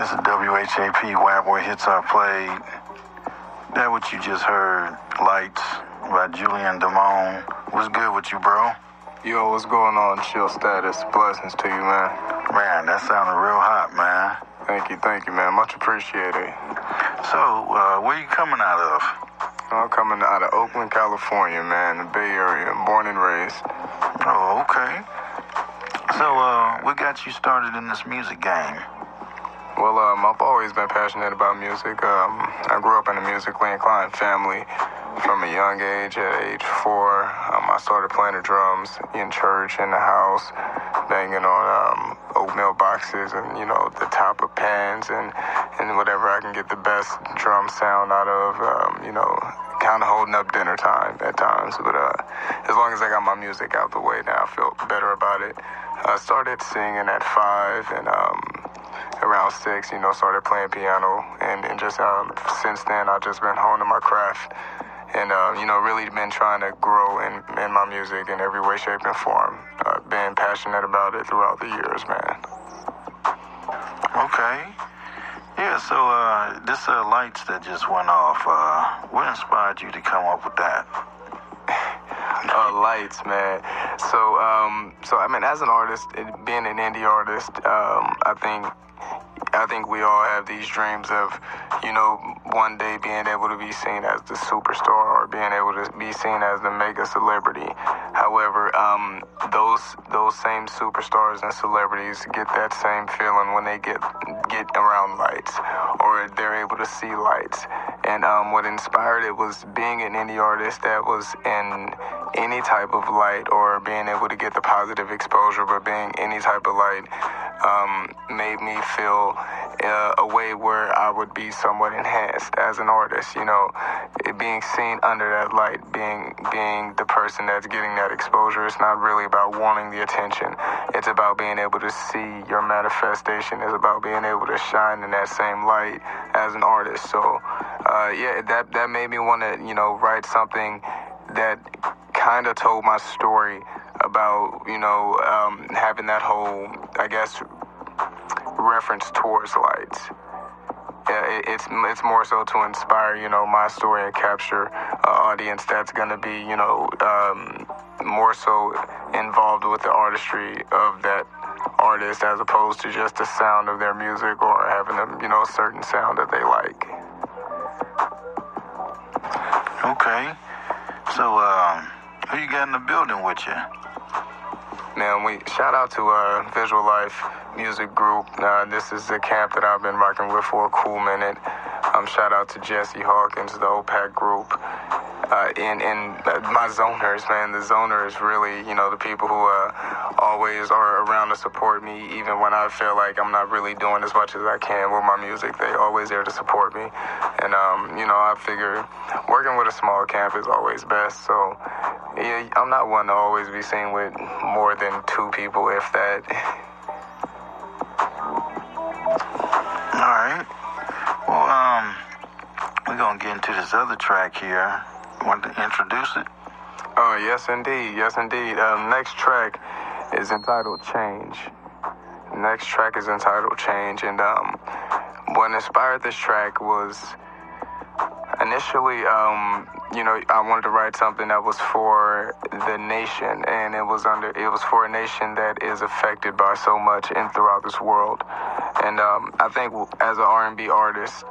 This is WHAP, Wild Boy Hits Are Played. That what you just heard, Lights by Julian Damone. What's good with you, bro? Yo, what's going on, Chill Statis? Blessings to you, man. Man, that sounded real hot, man. Thank you, man. Much appreciated. So, where you coming out of? I'm coming out of Oakland, California, man, the Bay Area. Born and raised. Oh, okay. So, what got you started in this music game? Well, I've always been passionate about music. I grew up in a musically inclined family from a young age. At age 4, I started playing the drums in church, in the house, banging on oatmeal boxes and, the top of pans and whatever I can get the best drum sound out of, kind of holding up dinner time at times. But as long as I got my music out the way now, I feel better about it. I started singing at 5 and around 6, started playing piano. And just since then, I've just been honing my craft and, really been trying to grow in my music in every way, shape, and form. Been passionate about it throughout the years, man. Okay. Yeah, so this Lights that just went off, what inspired you to come up with that? Lights, man. So I mean, as an artist, being an indie artist, I think we all have these dreams of, one day being able to be seen as the superstar or being able to be seen as the mega celebrity. However, those same superstars and celebrities get that same feeling when they get around lights or they're able to see lights. And what inspired it was being an indie artist that was in any type of light or being able to get the positive exposure, but being any type of light made me feel a way where I would be somewhat enhanced as an artist, being seen under that light, being the person that's getting that exposure. It's not really about wanting the attention. It's about being able to see your manifestation. It's about being able to shine in that same light as an artist. So, that made me want to, write something that kind of told my story about, having that whole, I guess, reference towards lights. It's more so to inspire, my story and capture an audience that's going to be, more so involved with the artistry of that artist as opposed to just the sound of their music or having a certain sound that they like. Okay. So, who you got in the building with you? Man, we shout out to Visual Life Music Group. This is the camp that I've been rocking with for a cool minute. Shout out to Jesse Hawkins, the OPAC group. And my zoners, man. The zoners really, the people who always are around to support me, even when I feel like I'm not really doing as much as I can with my music. They always there to support me. And, I figure working with a small camp is always best. So, yeah, I'm not one to always be seen with more than 2 people, if that. All right. Well, we're going to get into this other track here. Want to introduce it? Oh, yes, indeed. Next track is entitled Change. And what inspired this track was initially, I wanted to write something that was for the nation, and it was for a nation that is affected by so much throughout this world. And I think as an R&B artist,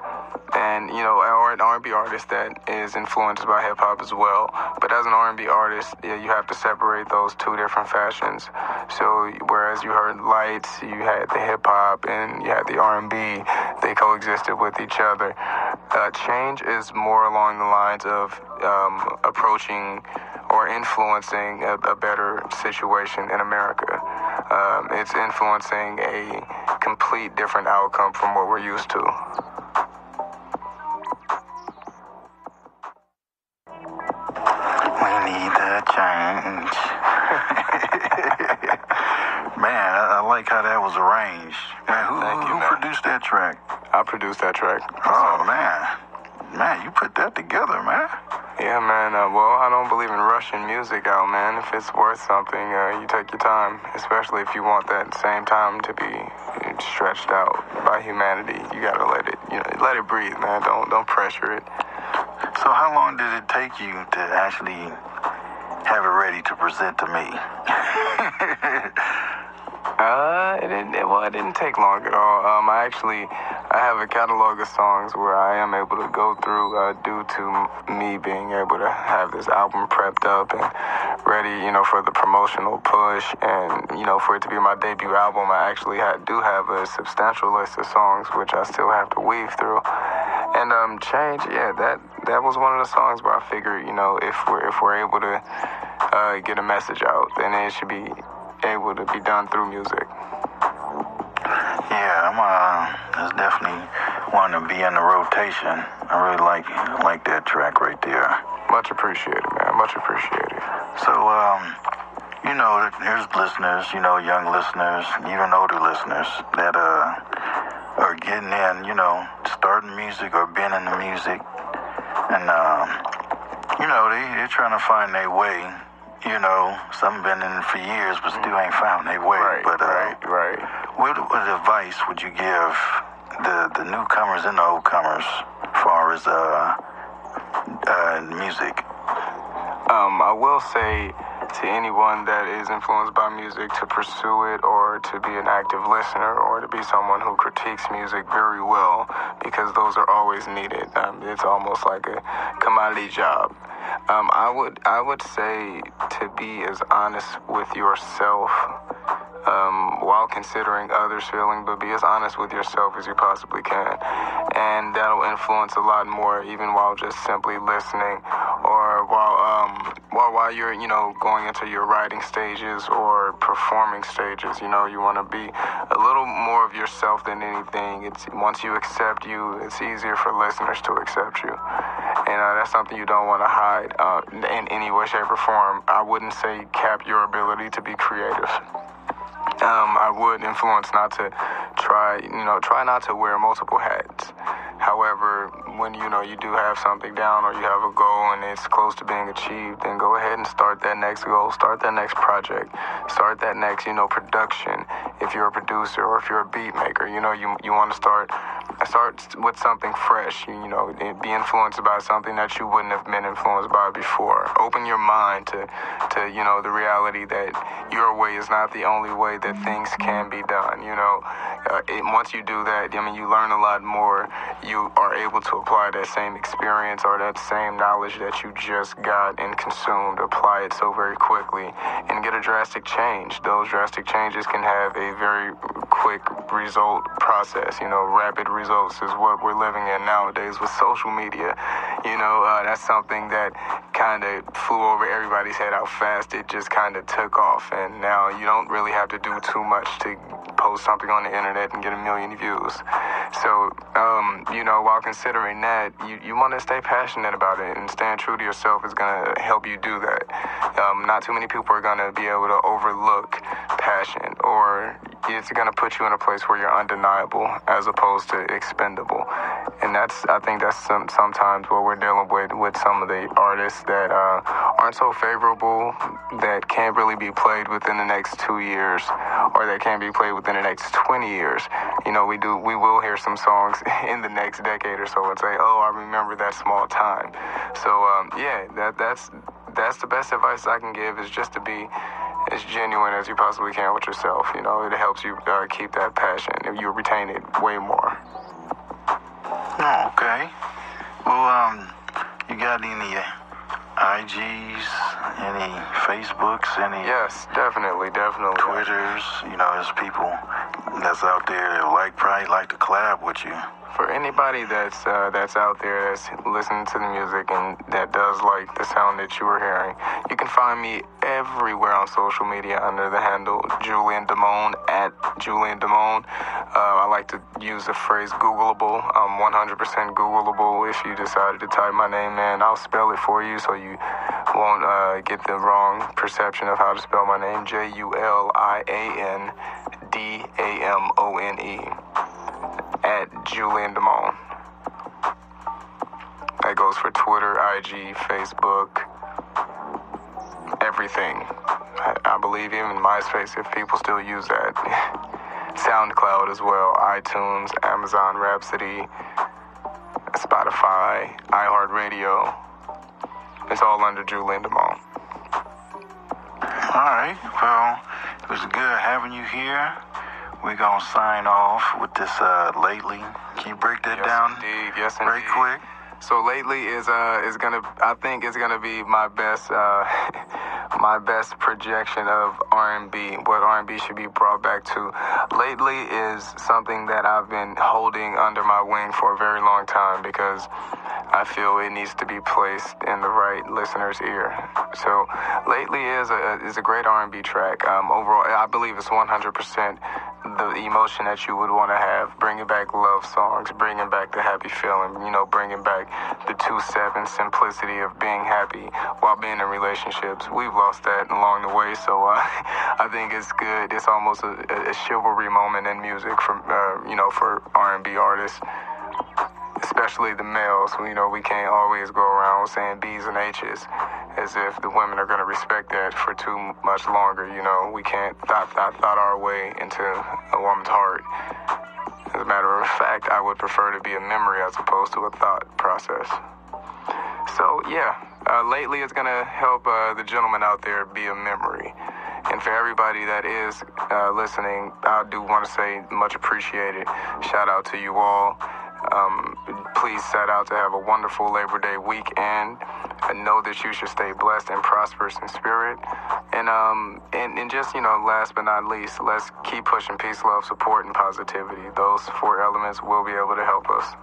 and or an R&B artist that is influenced by hip hop as well. But as an R&B artist, you have to separate those 2 different fashions. So whereas you heard Lights, you had the hip hop, and you had the R&B, they coexisted with each other. Change is more along the lines of approaching or influencing a better situation in America. It's influencing a complete different outcome from what we're used to. We need that change. Man, I like how that was arranged. Man, who produced that track? I produced that track. Oh, man, you put that together, man. Yeah, man. Well, I don't believe in rushing music out, man. If it's worth something, you take your time, especially if you want that same time to be, stretched out by humanity. You gotta let it breathe, man. Don't pressure it. So how long did it take you to actually have it ready to present to me? It didn't take long at all. I have a catalog of songs where I am able to go through due to me being able to have this album prepped up and ready, for the promotional push, and, for it to be my debut album. I actually do have a substantial list of songs which I still have to weave through. And Change, yeah, that was one of the songs where I figured, if we're able to get a message out, then it should be able to be done through music. Yeah, that's definitely one to be in the rotation. I really like that track right there. Much appreciated, man. Much appreciated. So, there's listeners, young listeners, even older listeners that are getting in, starting music or being in the music, and they're trying to find their way. Some been in it for years, but still ain't found their way. Right. What advice would you give the newcomers and the oldcomers as far as music? I will say to anyone that is influenced by music to pursue it, or to be an active listener, or to be someone who critiques music very well, because those are always needed. It's almost like a commodity job. I would say to be as honest with yourself while considering others' feeling, but be as honest with yourself as you possibly can. And that'll influence a lot more, even while just simply listening, or while you're, going into your writing stages or performing stages. You want to be a little more of yourself than anything. Once you accept you, it's easier for listeners to accept you. And that's something you don't want to hide in any way, shape, or form. I wouldn't say cap your ability to be creative. I would influence not to try not to wear multiple hats. However, when you do have something down, or you have a goal and it's close to being achieved, then go ahead and start that next goal, start that next project, start that next, production. If you're a producer or if you're a beat maker, you want to start with something fresh, be influenced by something that you wouldn't have been influenced by before. Open your mind to the reality that your way is not the only way that things can be done. Once you do that, you learn a lot more. You are able to apply that same experience or that same knowledge that you just got and consumed, apply it so very quickly, and get a drastic change. Those drastic changes can have a very quick result process. Rapid results is what we're living in nowadays with social media. That's something that kind of flew over everybody's head, how fast it just kind of took off. And now you don't really have to do too much to post something on the internet and get 1 million views. So, while considering that, you want to stay passionate about it, and staying true to yourself is going to help you do that. Not too many people are going to be able to overlook passion, or it's going to put you in a place where you're undeniable as opposed to expendable. And I think that's sometimes what we're dealing with some of the artists that aren't so favorable, that can't really be played within the next 2 years, or that can't be played within the next 20 years. We will hear some songs in the next decade or so and say, oh, I remember that small time. So, that's the best advice I can give, is just to be as genuine as you possibly can with yourself. It helps you keep that passion, if you retain it way more. Oh, okay. Well, you got any IGs, any Facebooks, any... Yes, definitely. Twitters, there's people that's out there that probably like to collab with you. For anybody that's out there that's listening to the music and that does like the sound that you were hearing, you can find me everywhere on social media under the handle Julian Damone, at Julian Damone. I like to use the phrase Googleable. I'm 100% Googleable. If you decided to type my name in, I'll spell it for you so you won't get the wrong perception of how to spell my name. JulianDamone. At Julian Damone. That goes for Twitter, IG, Facebook, everything. I believe even MySpace, if people still use that. SoundCloud as well, iTunes, Amazon Rhapsody, Spotify, iHeartRadio. It's all under Julian Damone. All right. Well, it was good having you here. We're going to sign off with this Lately. Can you break that down? Indeed. Yes, indeed. Right quick. So Lately is gonna, I think it's gonna be my best my best projection of R&B, what R&B should be brought back to. Lately is something that I've been holding under my wing for a very long time because I feel it needs to be placed in the right listener's ear. So Lately is a great R&B track. Overall, I believe it's 100% the emotion that you would want to have, bringing back love songs, bringing back the happy feeling, bringing back the 2/7 simplicity of being happy while being in relationships. We've lost that along the way, so I think it's good. It's almost a chivalry moment in music for R&B artists, especially the males. We can't always go around saying B's and H's as if the women are going to respect that for too much longer. We can't thought our way into a woman's heart. As a matter of fact, I would prefer to be a memory as opposed to a thought process. So, Lately is going to help the gentleman out there be a memory. And for everybody that is listening, I do want to say much appreciated. Shout out to you all. Please set out to have a wonderful Labor Day weekend. And know that you should stay blessed and prosperous in spirit. And just, last but not least, let's keep pushing peace, love, support, and positivity. Those 4 elements will be able to help us.